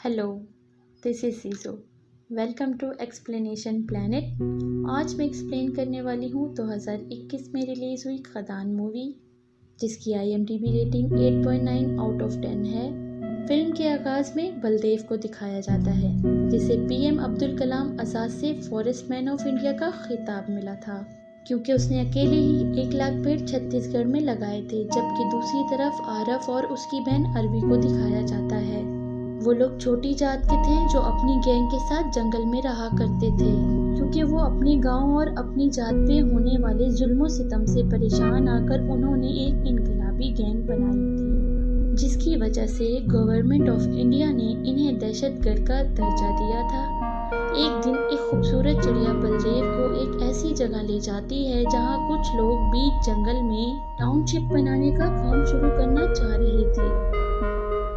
Hello, this is सीजो। Welcome to explanation planet. आज मैं एक्सप्लेन करने वाली हूँ 2021 में रिलीज़ हुई खदान मूवी, जिसकी IMDb रेटिंग 8.9 आउट ऑफ 10 है। फिल्म के आगाज़ में बलदेव को दिखाया जाता है, जिसे PM अब्दुल कलाम आज़ाद से फॉरेस्ट मैन ऑफ इंडिया का खिताब मिला था, क्योंकि उसने अकेले ही 1 लाख पेड़ छत्तीसगढ़ में लगाए थे। जबकि दूसरी तरफ आरफ और उसकी बहन अरवी को दिखाया जाता है। वो लोग छोटी जात के थे जो अपनी गैंग के साथ जंगल में रहा करते थे, क्योंकि वो अपने गांव और अपनी जात पे होने वाले जुल्म सितम से परेशान आकर उन्होंने एक इनकलाबी गैंग बनाई थी, जिसकी वजह से गवर्नमेंट ऑफ इंडिया ने इन्हें दहशतगर्द का दर्जा दिया था। एक दिन एक खूबसूरत चिड़िया बलदेव को एक ऐसी जगह ले जाती है जहाँ कुछ लोग बीच जंगल में टाउनशिप बनाने का काम शुरू करना चाह रहे थे।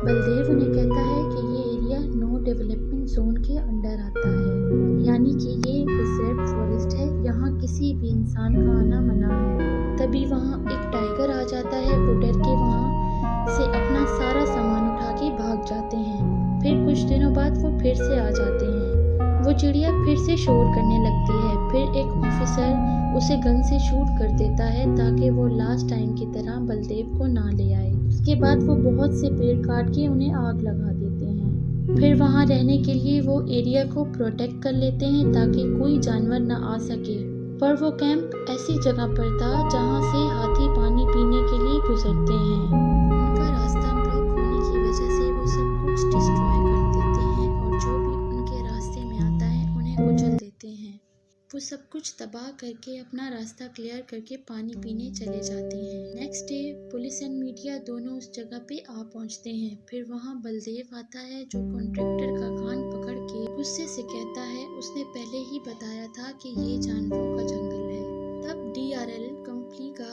बलदेव उन्हें कहता है कि ये एरिया नो डेवलपमेंट जोन के अंडर आता है, यानी कि ये रिजर्व फॉरेस्ट है, यहाँ किसी भी इंसान का आना मना है। तभी वहाँ एक टाइगर आ जाता है। वो डर के वहाँ से अपना सारा सामान उठा के भाग जाते हैं। फिर कुछ दिनों बाद वो फिर से आ जाते हैं। वो चिड़िया फिर से शोर करने लगती है। फिर एक ऑफिसर उसे गन से शूट कर देता है ताकि वो लास्ट टाइम की तरह बलदेव को ना ले आए। उसके बाद वो बहुत से पेड़ काट के उन्हें आग लगा देते हैं। फिर वहाँ रहने के लिए वो एरिया को प्रोटेक्ट कर लेते हैं ताकि कोई जानवर ना आ सके। पर वो कैंप ऐसी जगह पर था जहाँ से हाथी पानी पीने के लिए गुजरते हैं। उनका रास्ता ब्लॉक होने की वजह से वो सब कुछ डिस्ट्रॉय कर देते हैं और जो भी उनके रास्ते में आता है उन्हें कुचल देते हैं। वो सब कुछ तबाह करके अपना रास्ता क्लियर करके पानी पीने चले जाते हैं। Next day police and media दोनों उस जगह पे आ पहुंचते हैं। फिर वहाँ बलदेव आता है, जो कॉन्ट्रैक्टर का कान पकड़ के गुस्से से कहता है उसने पहले ही बताया था कि ये जानवरों का जंगल है। तब DRL कंपनी का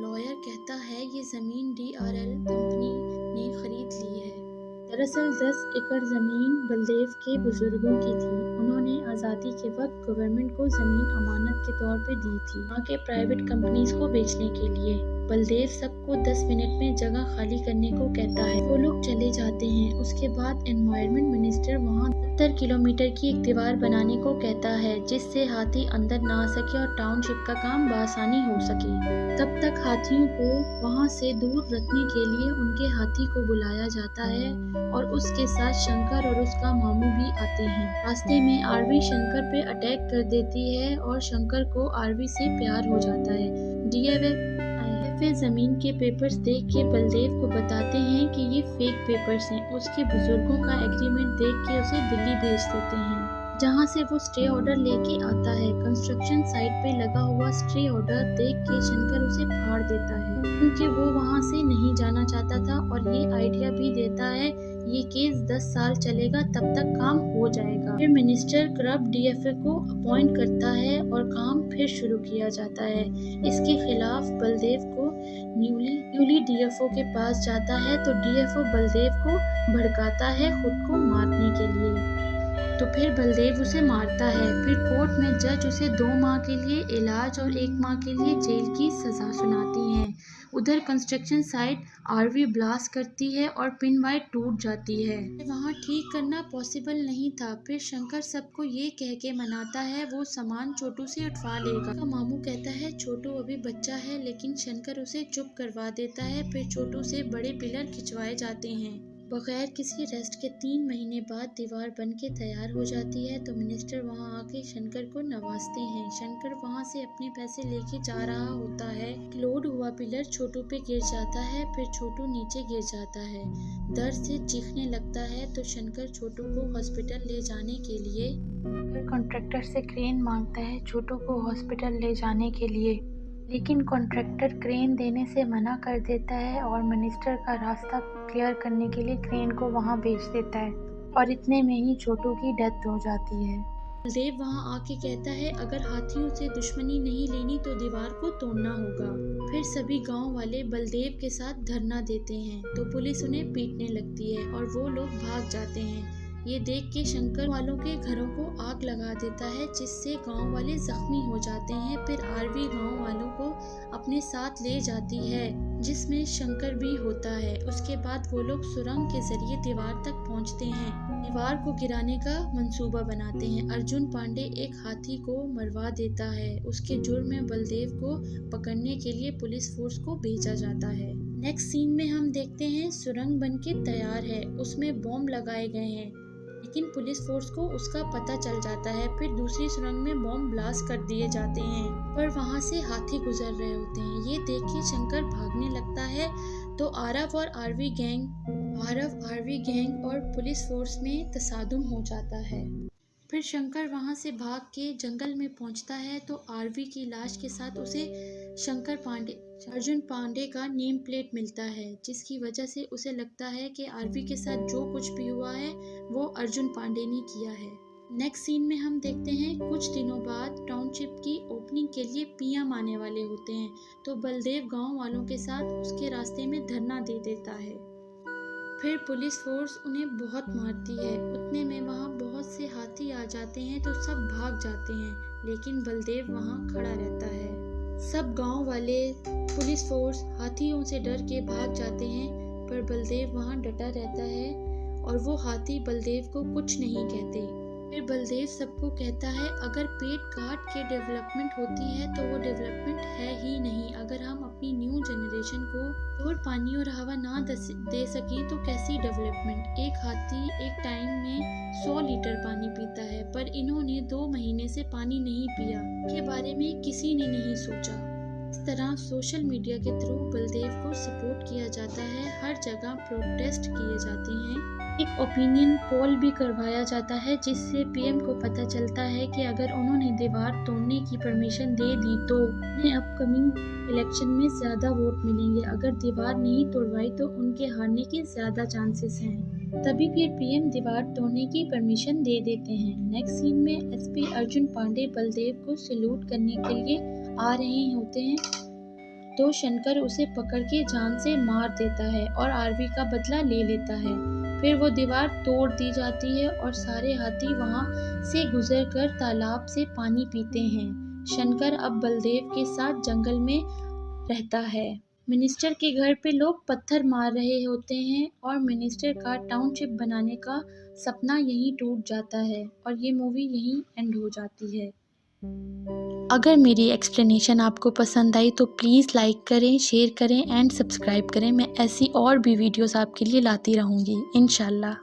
लॉयर कहता है ये जमीन DRL कंपनी ने खरीद ली है। दरअसल 10 एकड़ जमीन बलदेव के बुजुर्गों की थी। उन्होंने आज़ादी के वक्त गवर्नमेंट को जमीन अमानत के तौर पे दी थी, वहाँ के प्राइवेट कंपनीज को बेचने के लिए। बलदेव सबको 10 मिनट में जगह खाली करने को कहता है। वो लोग चले जाते हैं। उसके बाद एनवायरनमेंट मिनिस्टर वहाँ 70 किलोमीटर की एक दीवार बनाने को कहता है, जिससे हाथी अंदर ना आ सके और टाउनशिप का काम बआसानी हो सके। तब तक हाथियों को वहाँ से दूर रखने के लिए उनके हाथी को बुलाया जाता है और उसके साथ शंकर और उसका मामू भी आते हैं। रास्ते में आरवी शंकर पे अटैक कर देती है और शंकर को आरवी से प्यार हो जाता है। DFA जमीन के पेपर्स देख के बलदेव को बताते हैं कि ये फेक पेपर्स हैं। उसके बुजुर्गों का एग्रीमेंट देख के उसे दिल्ली भेज देते हैं, जहाँ से वो स्टे ऑर्डर लेके आता है। कंस्ट्रक्शन साइट पे लगा हुआ स्टे ऑर्डर देख के शंकर उसे फाड़ देता है, क्योंकि वो वहाँ से नहीं जाना चाहता था और ये आइडिया भी देता है ये केस 10 साल चलेगा, तब तक काम हो जाएगा। फिर मिनिस्टर क्रब DFA को अपॉइंट करता है और काम फिर शुरू किया जाता है। इसके खिलाफ बलदेव को न्यूली DFO के पास जाता है, तो DFO बलदेव को भड़काता है खुद को मारने के लिए। तो फिर बलदेव उसे मारता है। फिर कोर्ट में जज उसे 2 माह के लिए इलाज और 1 माह के लिए जेल की सजा सुनाती है। उधर कंस्ट्रक्शन साइट आरवी ब्लास्ट करती है और पिनवाइट टूट जाती है। वहाँ ठीक करना पॉसिबल नहीं था। फिर शंकर सबको ये कह के मनाता है वो सामान छोटू से उठवा लेगा। उसका मामू कहता है छोटू अभी बच्चा है, लेकिन शंकर उसे चुप करवा देता है। फिर छोटू से बड़े पिलर खिंचवाए जाते हैं। बगैर किसी रेस्ट के 3 महीने बाद दीवार बन के तैयार हो जाती है। तो मिनिस्टर वहाँ आके शंकर को नवाजते हैं। शंकर वहाँ से अपने पैसे लेके जा रहा होता है। लोड हुआ पिलर छोटू पे गिर जाता है। फिर छोटू नीचे गिर जाता है, दर्द से चीखने लगता है। तो शंकर छोटू को हॉस्पिटल ले जाने के लिए कॉन्ट्रैक्टर से क्रेन मांगता है छोटू को हॉस्पिटल ले जाने के लिए, लेकिन कॉन्ट्रैक्टर क्रेन देने से मना कर देता है और मिनिस्टर का रास्ता क्लियर करने के लिए क्रेन को वहां भेज देता है। और इतने में ही छोटू की डेथ हो जाती है। बलदेव वहां आके कहता है अगर हाथियों से दुश्मनी नहीं लेनी तो दीवार को तोड़ना होगा। फिर सभी गांव वाले बलदेव के साथ धरना देते हैं, तो पुलिस उन्हें पीटने लगती है और वो लोग भाग जाते हैं। ये देख के शंकर वालों के घरों को आग लगा देता है, जिससे गांव वाले जख्मी हो जाते हैं। फिर आरवी गांव वालों को अपने साथ ले जाती है, जिसमें शंकर भी होता है। उसके बाद वो लोग सुरंग के जरिए दीवार तक पहुंचते हैं। दीवार को गिराने का मंसूबा बनाते हैं। अर्जुन पांडे एक हाथी को मरवा देता है। उसके जुर्म में बलदेव को पकड़ने के लिए पुलिस फोर्स को भेजा जाता है। नेक्स्ट सीन में हम देखते हैं सुरंग बनके तैयार है, उसमें बॉम्ब लगाए गए हैं, लेकिन पुलिस फोर्स को उसका पता चल जाता है। फिर दूसरी सुरंग में बॉम्ब ब्लास्ट कर दिए जाते हैं, पर वहां से हाथी गुजर रहे होते हैं। ये देख के शंकर भागने लगता है तो आरव आरवी गैंग और पुलिस फोर्स में तसादुम हो जाता है। फिर शंकर वहां से भाग के जंगल में पहुंचता है तो आरवी की लाश के साथ उसे अर्जुन पांडे का नेम प्लेट मिलता है, जिसकी वजह से उसे लगता है कि आरवी के साथ जो कुछ भी हुआ है वो अर्जुन पांडे ने किया है। नेक्स्ट सीन में हम देखते हैं कुछ दिनों बाद टाउनशिप की ओपनिंग के लिए पीएम आने वाले होते हैं, तो बलदेव गांव वालों के साथ उसके रास्ते में धरना दे देता है। फिर पुलिस फोर्स उन्हें बहुत मारती है। उतने में वहाँ बहुत से हाथी आ जाते हैं तो सब भाग जाते हैं, लेकिन बलदेव वहाँ खड़ा रहता है। सब गांव वाले, पुलिस फोर्स हाथियों से डर के भाग जाते हैं, पर बलदेव वहाँ डटा रहता है और वो हाथी बलदेव को कुछ नहीं कहते। फिर बलदेव सबको कहता है अगर पेड़ काट के डेवलपमेंट होती है तो वो डेवलपमेंट है ही नहीं। अगर हम अपनी न्यू जनरेशन को और पानी और हवा ना दे सके तो कैसी डेवलपमेंट। एक हाथी एक टाइम में 100 लीटर पानी पीता है, पर इन्होंने 2 महीने से पानी नहीं पिया के बारे में किसी ने नहीं सोचा। इस तरह सोशल मीडिया के थ्रू बलदेव को सपोर्ट किया जाता है, हर जगह प्रोटेस्ट किए जाते हैं। एक ओपिनियन पोल भी करवाया जाता है, जिससे पीएम को पता चलता है कि अगर उन्होंने दीवार तोड़ने की परमिशन दे दी तो उन्हें अपकमिंग इलेक्शन में ज़्यादा वोट मिलेंगे। अगर दीवार नहीं तोड़वाई तो उनके हारने के ज़्यादा चांसेस हैं। तभी फिर पीएम दीवार तोड़ने की परमिशन दे देते हैं। नेक्स्ट सीन में एसपी अर्जुन पांडे बलदेव को सैल्यूट करने के लिए आ रहे होते हैं, तो शंकर उसे पकड़ के जान से मार देता है और आरवी का बदला ले लेता है। फिर वो दीवार तोड़ दी जाती है और सारे हाथी वहां से गुजरकर तालाब से पानी पीते हैं। शंकर अब बलदेव के साथ जंगल में रहता है। मिनिस्टर के घर पे लोग पत्थर मार रहे होते हैं और मिनिस्टर का टाउनशिप बनाने का सपना यहीं टूट जाता है और ये मूवी यहीं एंड हो जाती है। अगर मेरी एक्सप्लेनेशन आपको पसंद आई तो प्लीज़ लाइक करें, शेयर करें एंड सब्सक्राइब करें। मैं ऐसी और भी वीडियोस आपके लिए लाती रहूँगी इंशाल्लाह।